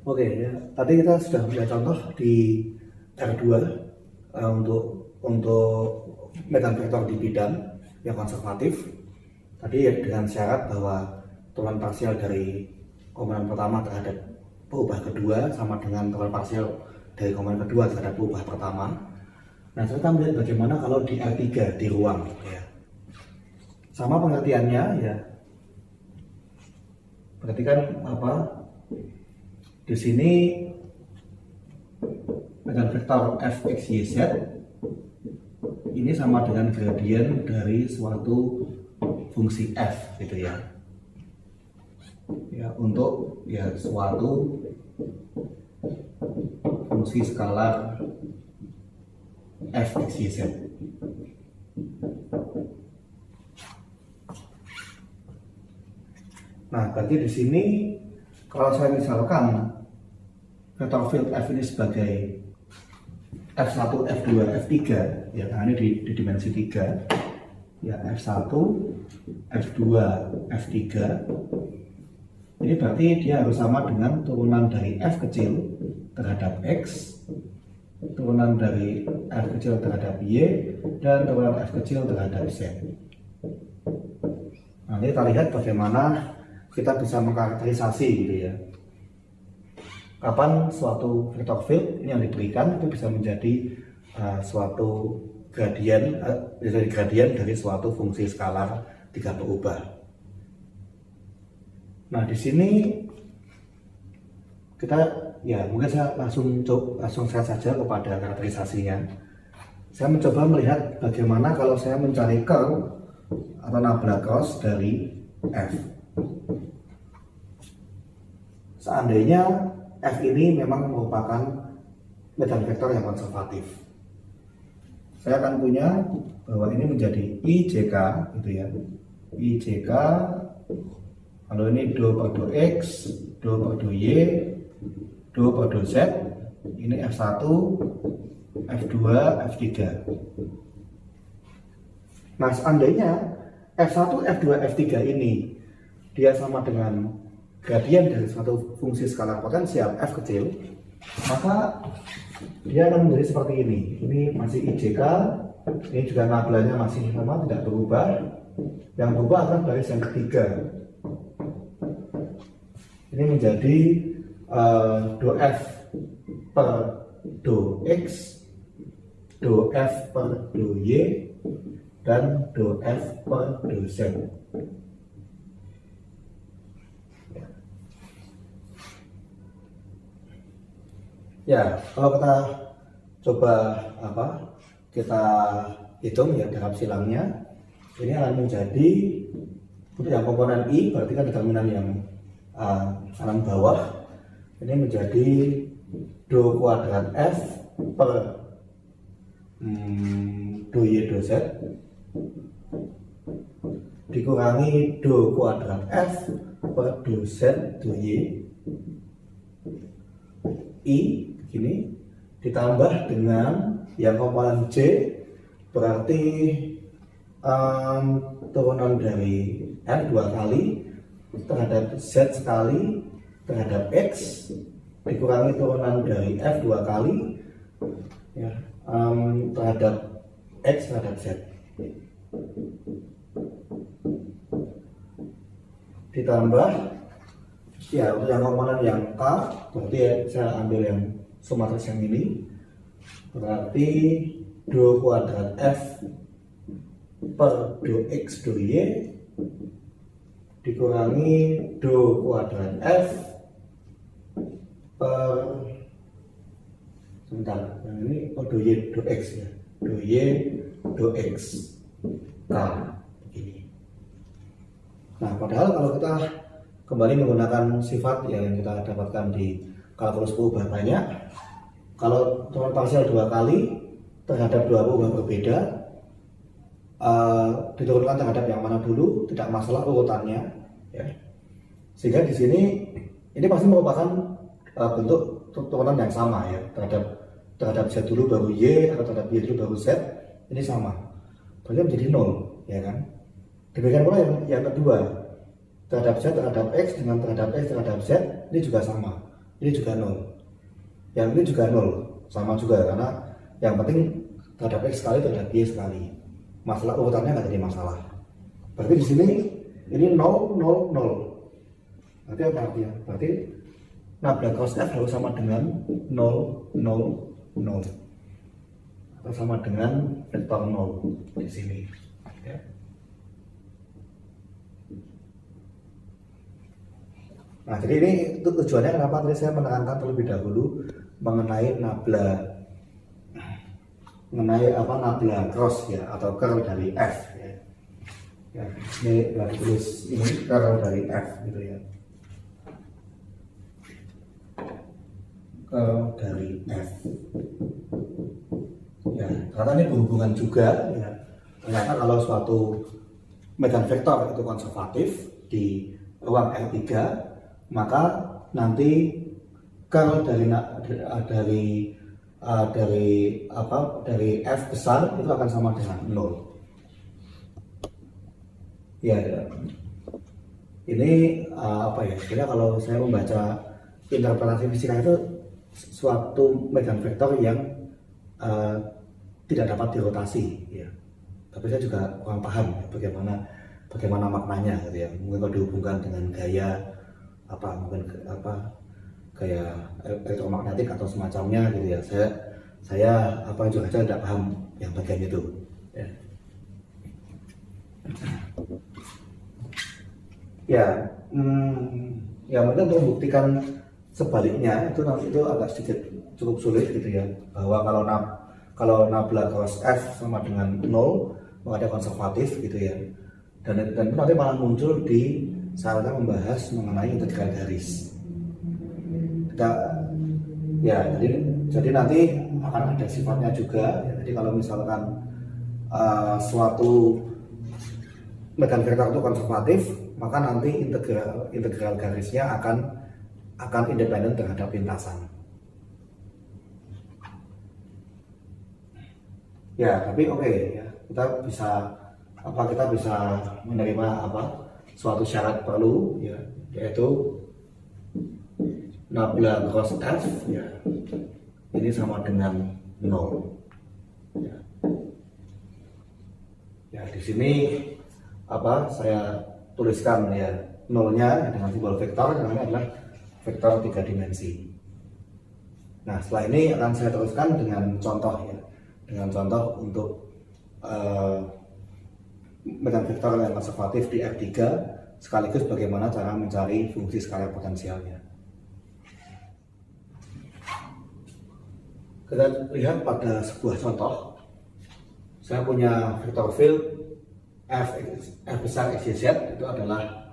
Oke ya, tadi kita sudah melihat contoh di R2 untuk medan vektor di bidang yang konservatif. Tadi ya dengan syarat bahwa turunan parsial dari komponen pertama terhadap perubahan kedua sama dengan turunan parsial dari komponen kedua terhadap perubahan pertama. Nah, kita melihat bagaimana kalau di R3 di ruang ya. Sama pengertiannya ya. Perhatikan apa? Di sini medan vektor fxyz ini sama dengan gradien dari suatu fungsi f gitu ya. Ya, untuk ya suatu fungsi skalar fxyz. Nah, berarti di sini kalau saya misalkan vector field f ini sebagai f1, f2, f3 ya, karena ini di dimensi 3 ya, f1, f2, f3 ini berarti dia harus sama dengan turunan dari f kecil terhadap x, turunan dari f kecil terhadap y, dan turunan f kecil terhadap z. Nah, ini kita lihat bagaimana kita bisa mengkarakterisasi gitu ya, kapan suatu vector field ini yang diberikan itu bisa menjadi suatu gradien, jadi gradien dari suatu fungsi skalar tiga berubah. Nah, di sini kita ya mungkin saya langsung saja kepada karakterisasinya. Saya mencoba melihat bagaimana kalau saya mencari curl atau nabla cross dari f. Seandainya f ini memang merupakan medan vektor yang konservatif, saya akan punya bahwa ini menjadi IJK gitu ya, IJK, kalau ini do per do x, do per do y, do per do z, ini f1, f2, f3. Nah, seandainya f1, f2, f3 ini dia sama dengan gradien dari suatu fungsi skalar potensial f kecil, maka dia akan menjadi seperti ini. Ini masih IJK, ini juga nablanya masih sama, tidak berubah. Yang berubah adalah baris yang ketiga. Ini menjadi do f per do x, do f per do y, dan do f per do z. Ya, kalau kita coba kita hitung ya darab silangnya, ini akan menjadi untuk yang komponen I, berarti kan determinan yang kanan bawah, ini menjadi do kuadrat f per do y do z dikurangi do kuadrat f per do z do y I begini, ditambah dengan yang komponen J, berarti turunan dari R 2 kali terhadap Z sekali terhadap X dikurangi turunan dari F 2 kali ya, terhadap X terhadap Z, ditambah ya untuk yang komponen yang K, berarti ya, saya ambil yang sumatris yang ini, berarti do kuadrat F per do X do Y dikurangi do kuadrat F per, sebentar, yang ini do Y do X ya, do Y do X K begini. Nah, padahal kalau kita kembali menggunakan sifat yang kita dapatkan di kalkulus perubahan banyak, kalau turunan parsial 2 kali terhadap dua perubahan berbeda, diturunkan terhadap yang mana dulu, tidak masalah urutannya ya. Sehingga di sini ini pasti merupakan bentuk turunan yang sama ya, terhadap Z dulu baru Y, atau terhadap Y dulu baru Z, ini sama, berarti menjadi 0 ya kan. Demikian pula yang kedua, terhadap Z terhadap X dengan terhadap X terhadap Z, ini juga sama. ini juga 0. Yang ini juga 0, sama juga, karena yang penting terhadap X sekali, terhadap Y sekali. Masalah urutannya nggak jadi masalah. Berarti di sini ini 0, 0, 0. Berarti apa artinya? Berarti nabla cos F harus sama dengan 0, 0, 0. Atau sama dengan vektor 0 di sini. Ya. Nah, jadi ini tujuannya kenapa tadi saya menekankan terlebih dahulu mengenai nabla cross ya, atau curl dari F ya. Ya, ini lagi tulis ini curl dari F gitu ya. Curl dari F. Ya, karena ini berhubungan juga ya. Ternyata kalau suatu medan vektor itu konservatif di ruang R3, maka nanti curl dari F besar itu akan sama dengan 0. Ya, ini kira kalau saya membaca interpretasi fisika itu suatu medan vektor yang tidak dapat dirotasi ya. Tapi saya juga kurang paham ya, bagaimana maknanya gitu ya. Mungkin kalau dihubungkan dengan gaya gaya elektromagnetik atau semacamnya gitu ya. Saya juga saya tidak paham yang bagian itu ya. Ya mungkin untuk membuktikan sebaliknya itu nanti itu agak sedikit cukup sulit gitu ya, bahwa kalau nabla cross F sama dengan 0 maka dia konservatif gitu ya, dan itu nanti malah muncul di saat kita membahas mengenai integral garis. Jadi nanti akan ada sifatnya juga ya. Jadi kalau misalkan suatu medan vektor itu konservatif, maka nanti integral garisnya akan independen terhadap lintasan. Ya, tapi ya, kita bisa menerima suatu syarat perlu ya, yaitu nabla cross F ya, ini sama dengan 0 ya. Ya, di sini saya tuliskan ya, 0-nya dengan simbol vektor, karena ini adalah vektor 3 dimensi. Nah, setelah ini akan saya teruskan dengan contoh ya, untuk medan vektor yang konservatif di R3, sekaligus bagaimana cara mencari fungsi skalar potensialnya. Kita lihat pada sebuah contoh. Saya punya vektor field F besar X, Y, Z itu adalah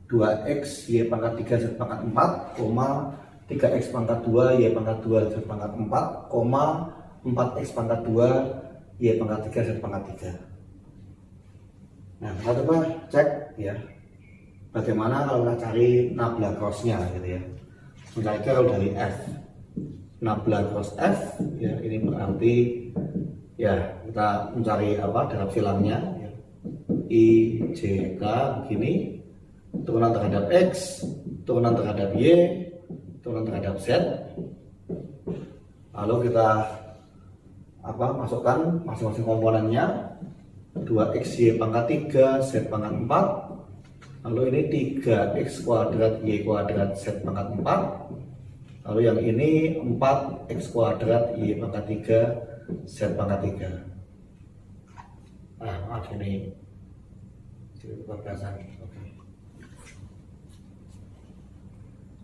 2x Y pangkat 3 Z pangkat 4, 3x pangkat 2 Y pangkat 2 Z pangkat 4, 4x pangkat 2 Y pangkat 3 Z pangkat 3. Nah, kita coba cek ya, bagaimana kalau kita cari nabla cross-nya gitu ya. Mencari curl dari F. Nabla cross F ya, ini berarti ya kita mencari dalam silangnya ya. I, J, K begini, turunan terhadap X, turunan terhadap Y, turunan terhadap Z. Lalu kita masukkan masing-masing komponennya, 2x Y pangkat 3 Z pangkat 4, lalu ini 3x kuadrat Y kuadrat Z pangkat 4, lalu yang ini 4x kuadrat Y pangkat 3 Z pangkat 3. Maaf ini kebablasan. Oke.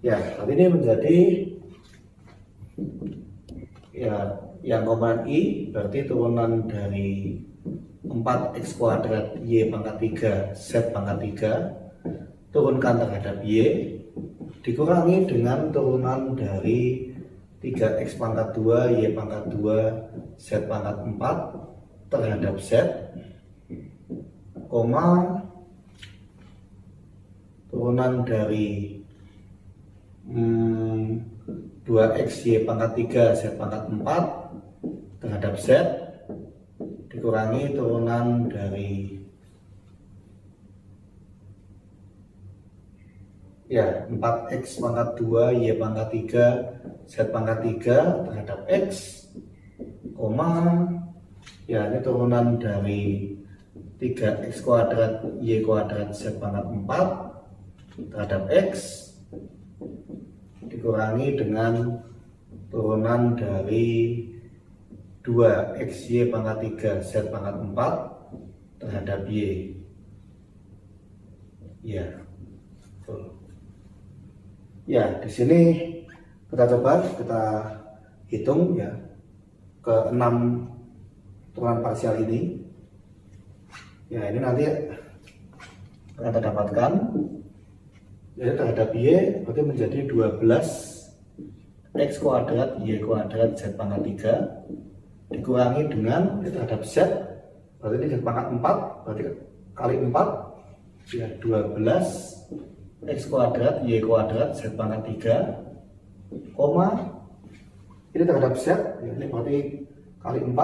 Ya, tapi ini menjadi ya, yang komponen I berarti turunan dari 4x kuadrat Y pangkat 3 Z pangkat 3 turunkan terhadap Y dikurangi dengan turunan dari 3x pangkat 2 Y pangkat 2 Z pangkat 4 terhadap Z, turunan dari 2x Y pangkat 3 Z pangkat 4 terhadap Z dikurangi turunan dari Ya, 4x pangkat 2 y pangkat 3 z pangkat 3 terhadap x, koma, ya ini turunan dari 3x kuadrat y kuadrat z pangkat 4 terhadap x dikurangi dengan turunan dari 2xy pangkat 3 z pangkat 4 terhadap y. Ya, betul. Ya, di sini kita coba kita hitung ya ke 6 turunan parsial ini. Ya, ini nanti kita dapatkan jadi terhadap y berarti menjadi 12 x kuadrat y kuadrat z pangkat 3 dikurangi dengan terhadap z berarti ini z pangkat 4 berarti kali 4 ya 12 x kuadrat y kuadrat z pangkat 3 koma ini terhadap z ya, ini berarti kali 4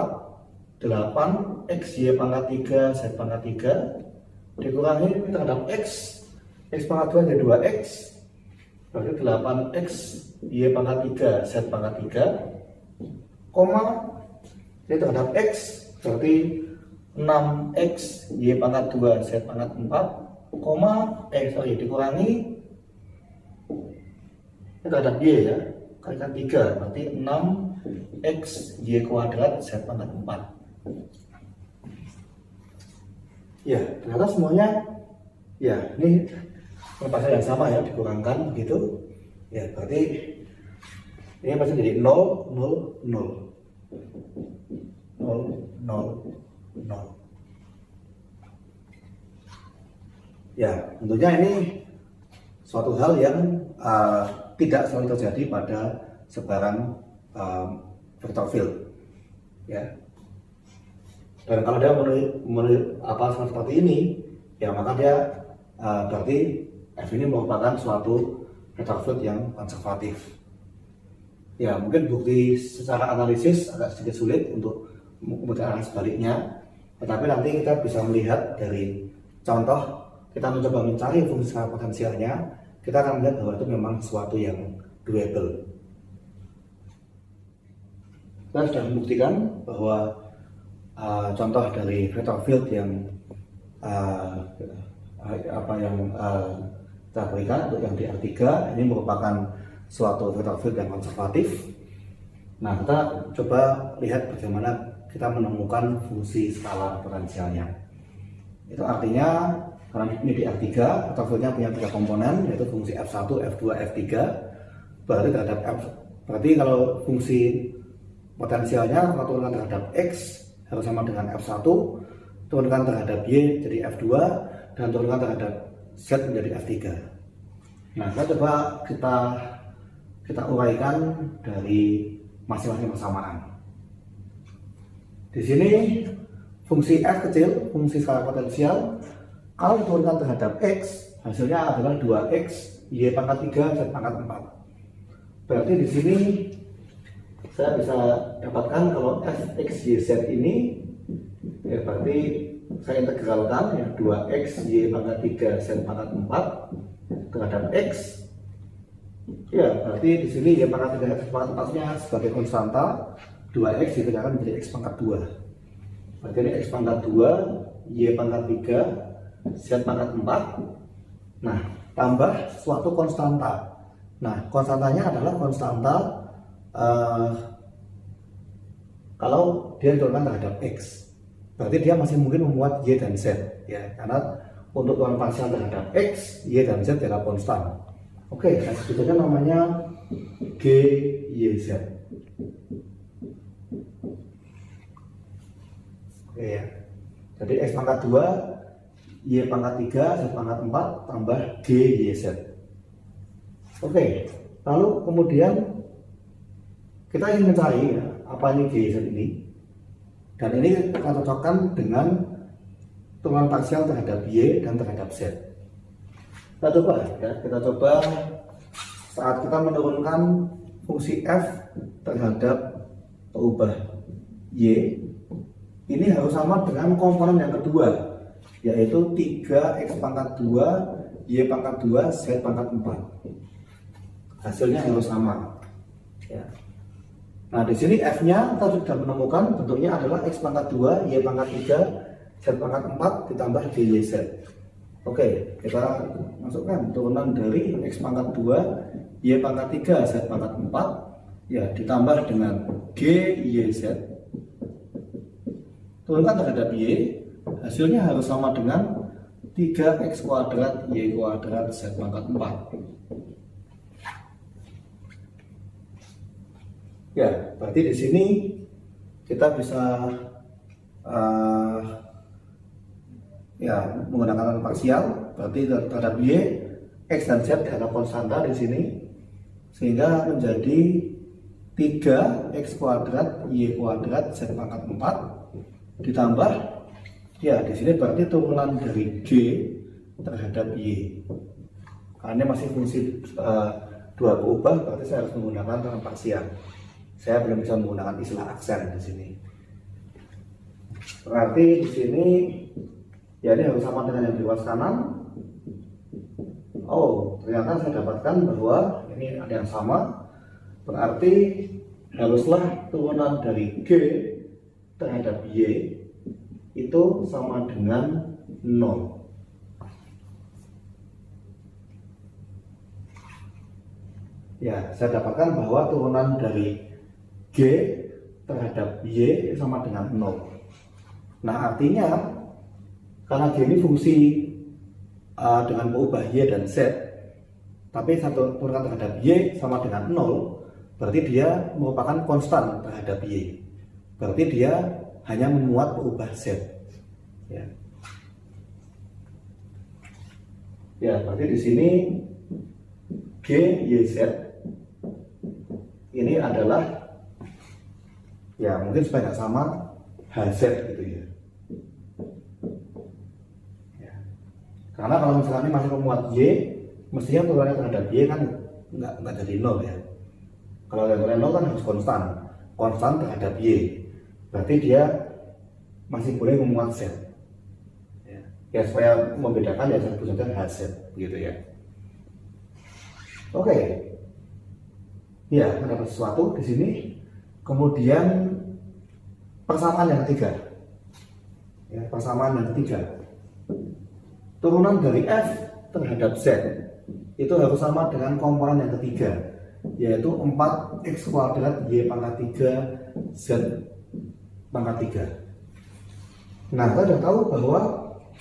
8 x y pangkat 3 z pangkat 3 dikurangi ini terhadap x pangkat 2 jadi 2x berarti 8x y pangkat 3 z pangkat 3 koma ini terhadap x berarti 6x y pangkat 2 z pangkat 4 koma dikurangi ini terhadap y ya kalikan 3 berarti 6x y kuadrat z pangkat 4. Ya, ternyata semuanya ya ini pasal yang sama ya dikurangkan begitu. Ya, berarti ini pasti jadi 0 0 0 0 0 0. Ya, tentunya ini suatu hal yang tidak selalu terjadi pada sebaran vector field. Ya. Dan kalau dia memenuhi seperti ini, ya maka dia berarti F ini merupakan suatu vector field yang konservatif. Ya, mungkin bukti secara analisis agak sedikit sulit untuk membuktikan sebaliknya, tetapi nanti kita bisa melihat dari contoh kita mencoba mencari fungsi skala potensialnya, kita akan melihat bahwa itu memang sesuatu yang doable. Kita sudah membuktikan bahwa contoh dari vector field yang kita berikan untuk yang di R3 ini merupakan suatu vector field yang konservatif. Nah, kita coba lihat bagaimana kita menemukan fungsi skala potensialnya. Itu artinya karena ini di R3 vector fieldnya punya 3 komponen yaitu fungsi F1, F2, F3. Berarti kalau fungsi potensialnya kalau turunkan terhadap X harus sama dengan F1, turunkan terhadap Y jadi F2, dan turunkan terhadap Z menjadi F3. Nah, kita coba kita uraikan dari masing-masing persamaan. Di sini fungsi F kecil, fungsi skala potensial, kalau diturunkan terhadap X, hasilnya adalah 2X Y pangkat 3 Z pangkat 4. Berarti di sini saya bisa dapatkan kalau Fx y z ini ya berarti saya integralkan ya 2x y pangkat 3 z pangkat 4 terhadap x. Ya, berarti di sini y pangkat 3 z pangkat 4 nya sebagai konstanta, 2x ditekankan menjadi x pangkat 2. Berarti ini x pangkat 2 y pangkat 3 z pangkat 4. Nah, tambah suatu konstanta. Nah, konstantanya adalah konstanta kalau dia diturunkan terhadap X, berarti dia masih mungkin memuat Y dan Z ya, karena untuk turunan parsial terhadap X, Y dan Z adalah konstan. Oke, nah sebetulnya namanya GYZ. Oke ya, jadi X pangkat 2 Y pangkat 3 Z pangkat 4 tambah GYZ. Oke, lalu kemudian kita ingin mencari ya, apa ini GYZ ini, dan ini kita cocokkan dengan turunan parsial terhadap Y dan terhadap Z. Kita coba ya, kita coba saat kita menurunkan fungsi F terhadap peubah Y, ini harus sama dengan komponen yang kedua, yaitu 3x pangkat 2 Y pangkat 2 Z pangkat 4. Hasilnya harus sama. Ya. Nah, di sini F-nya kita sudah menemukan bentuknya adalah X pangkat 2, Y pangkat 3, Z pangkat 4 ditambah GYZ. Oke, kita masukkan turunan dari X pangkat 2, Y pangkat 3, Z pangkat 4, ya, ditambah dengan GYZ. Turunkan terhadap Y, hasilnya harus sama dengan 3X kuadrat Y kuadrat Z pangkat 4. Ya, berarti di sini kita bisa menggunakan parsial, berarti terhadap Y, X dan Z adalah konstanta di sini, sehingga menjadi 3X kuadrat Y kuadrat Z pangkat 4 ditambah, ya di sini berarti turunan dari G terhadap Y. Karena masih fungsi dua berubah, berarti saya harus menggunakan term parsial. Saya belum bisa menggunakan istilah aksen di sini. Berarti di sini ya ini harus sama dengan yang di luar kanan. Oh, ternyata saya dapatkan bahwa ini ada yang sama. Berarti haruslah turunan dari G terhadap Y itu sama dengan 0. Ya, saya dapatkan bahwa turunan dari G terhadap Y sama dengan 0. Nah, artinya karena G ini fungsi dengan mengubah Y dan Z, tapi satu turunan terhadap Y sama dengan 0, berarti dia merupakan konstan terhadap Y. Berarti dia hanya memuat mengubah Z. Ya. Ya, berarti di sini GYZ ini adalah, ya mungkin supaya tidak sama, HZ gitu ya. Ya. Karena kalau misalnya masih memuat Y, mestinya turunannya terhadap Y kan nggak jadi 0 ya. Kalau yang 0 kan harus konstan terhadap Y. Berarti dia masih boleh memuat Z. Ya supaya membedakan ya saya sebut saja HZ gitu ya. Oke. Ya, mendapat sesuatu di sini. Kemudian persamaan yang ketiga. Ya, persamaan yang ketiga. Turunan dari F terhadap Z itu harus sama dengan komponen yang ketiga, yaitu 4X kuadrat Y pangkat 3 Z pangkat 3. Nah, kita sudah tahu bahwa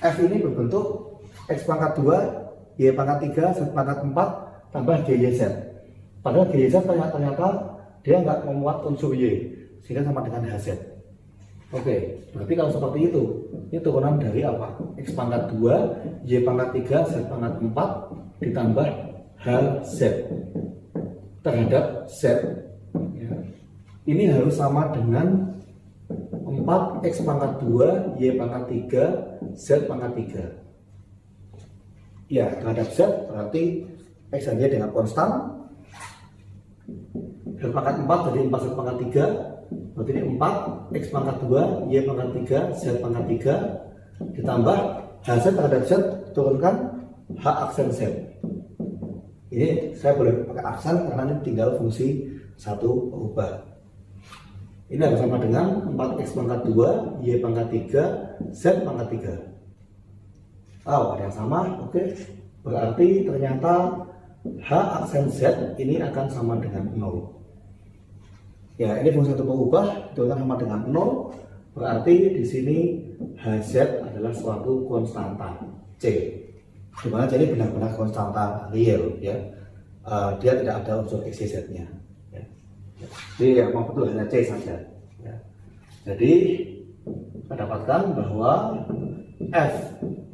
F ini berbentuk X pangkat 2, Y pangkat 3, Z pangkat 4 tambah GYZ. Padahal GYZ ternyata dia nggak memuat unsur Y, sehingga sama dengan HZ. Oke, berarti kalau seperti itu, ini turunan dari apa? X pangkat 2, Y pangkat 3, Z pangkat 4 ditambah HZ terhadap Z. Ya. Ini harus sama dengan 4X pangkat 2, Y pangkat 3, Z pangkat 3. Ya, terhadap Z berarti X dan Y dengan konstan. Z pangkat 4 jadi 4Z pangkat 3, berarti ini 4X pangkat 2, Y pangkat 3, Z pangkat 3 ditambah HZ terhadap Z, turunkan H aksen Z. Ini saya boleh pakai aksen karena ini tinggal fungsi satu berubah. Ini harus sama dengan 4X pangkat 2, Y pangkat 3, Z pangkat 3. Oh, ada yang sama, oke. Berarti ternyata H aksen Z ini akan sama dengan 0. Ya, ini fungsi satu berubah, itu akan sama dengan 0. Berarti di sini HZ adalah suatu konstanta C. Di mana C ini benar-benar konstanta real, ya. Dia tidak ada unsur X, Y, Z-nya. Ya. Jadi yang betul hanya C saja. Ya. Jadi kita dapatkan bahwa F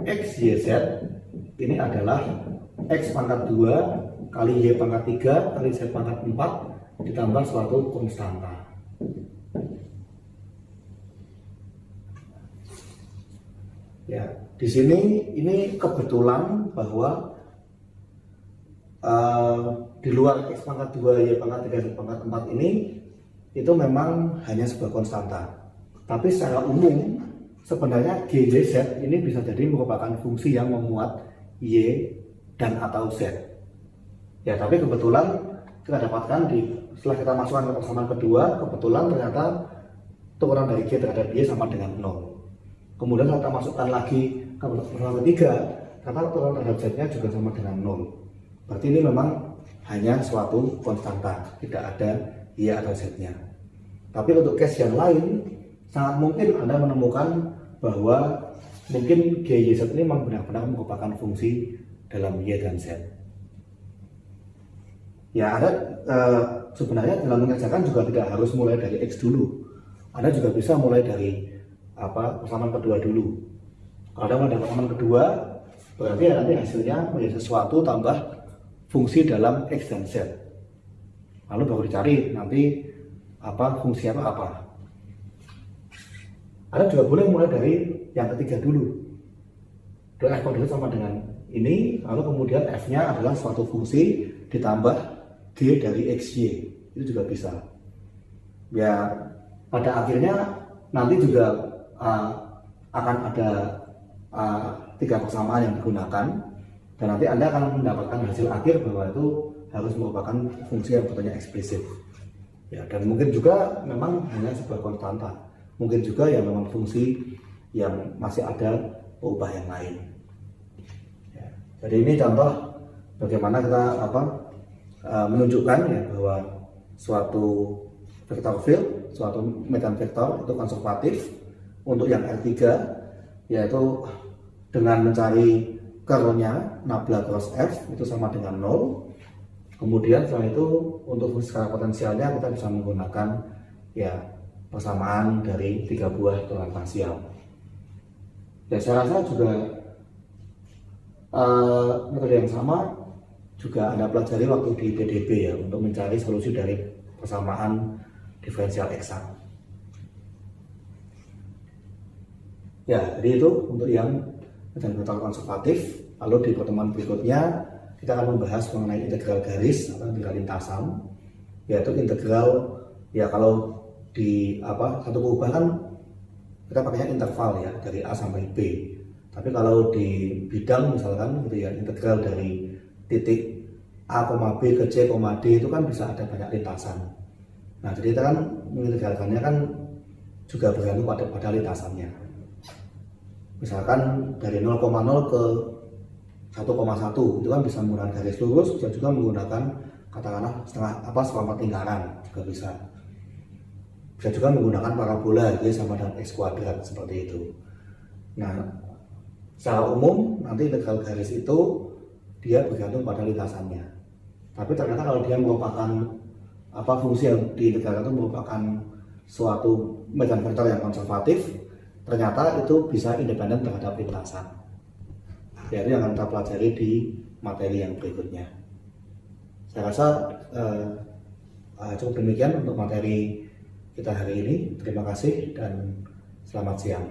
X, Y, Z ini adalah X pangkat 2 kali Y pangkat 3 kali Z pangkat 4 ditambah suatu konstanta. Ya, di sini ini kebetulan bahwa di luar X pangkat 2, Y pangkat 3, Z pangkat 4 ini itu memang hanya sebuah konstanta. Tapi secara umum sebenarnya GYZ ini bisa jadi merupakan fungsi yang memuat Y dan atau Z. Ya, tapi kebetulan kita dapatkan setelah kita masukkan ke persamaan kedua, kebetulan ternyata turunan dari G terhadap Y sama dengan 0. Kemudian kita masukkan lagi ke persamaan ketiga, karena turunan terhadap Z-nya juga sama dengan 0. Berarti ini memang hanya suatu konstanta, tidak ada Y atau Z-nya. Tapi untuk case yang lain, sangat mungkin Anda menemukan bahwa mungkin G, Y, Z ini memang benar-benar merupakan fungsi dalam Y dan Z. Ya, Anda sebenarnya dalam mengerjakan juga tidak harus mulai dari X dulu. Anda juga bisa mulai dari persamaan kedua dulu. Kalau Anda mulai dari persamaan kedua, berarti nanti hasilnya menjadi sesuatu tambah fungsi dalam X dan Z. Lalu baru dicari nanti fungsi apa. Anda juga boleh mulai dari yang ketiga dulu. F kuadrat sama dengan ini, lalu kemudian F-nya adalah suatu fungsi ditambah G dari XY. Itu juga bisa. Ya, pada akhirnya nanti juga akan ada 3 persamaan yang digunakan, dan nanti Anda akan mendapatkan hasil akhir bahwa itu harus merupakan fungsi yang betulnya eksplisit. Ya, dan mungkin juga memang hanya sebuah konstanta. Mungkin juga ya memang fungsi yang masih ada perubahan yang lain. Ya, jadi ini contoh bagaimana kita menunjukkan ya bahwa suatu vektor field, suatu medan vektor itu konservatif. Untuk yang R3 yaitu dengan mencari curl-nya nabla cross F itu sama dengan 0. Kemudian setelah itu untuk fungsi skala potensialnya kita bisa menggunakan ya persamaan dari 3 buah tolak parsial. Ya, saya rasa juga metode yang sama juga Anda pelajari waktu di PDB ya, untuk mencari solusi dari persamaan diferensial eksak. Ya, jadi itu untuk yang medan vektor konservatif. Lalu di pertemuan berikutnya kita akan membahas mengenai integral garis atau integral lintasan, yaitu integral ya kalau di satu perubahan kita pakainya interval ya dari A sampai B. Tapi kalau di bidang misalkan gitu ya, integral dari titik A, B ke C, D itu kan bisa ada banyak lintasan. Nah, jadi kita kan mengintegralkannya kan juga bergantung pada lintasannya. Misalkan dari 0,0 ke 1,1 itu kan bisa menggunakan garis lurus, bisa juga menggunakan katakanlah seperempat lingkaran juga bisa. Bisa juga menggunakan parabola Y sama dengan X kuadrat seperti itu. Nah, secara umum nanti integral garis itu dia bergantung pada lintasannya. Tapi ternyata kalau dia merupakan fungsi yang diintegralkan itu merupakan suatu medan vektor yang konservatif, ternyata itu bisa independen terhadap lintasan. Yaitu yang akan kita pelajari di materi yang berikutnya. Saya rasa cukup demikian untuk materi kita hari ini. Terima kasih dan selamat siang.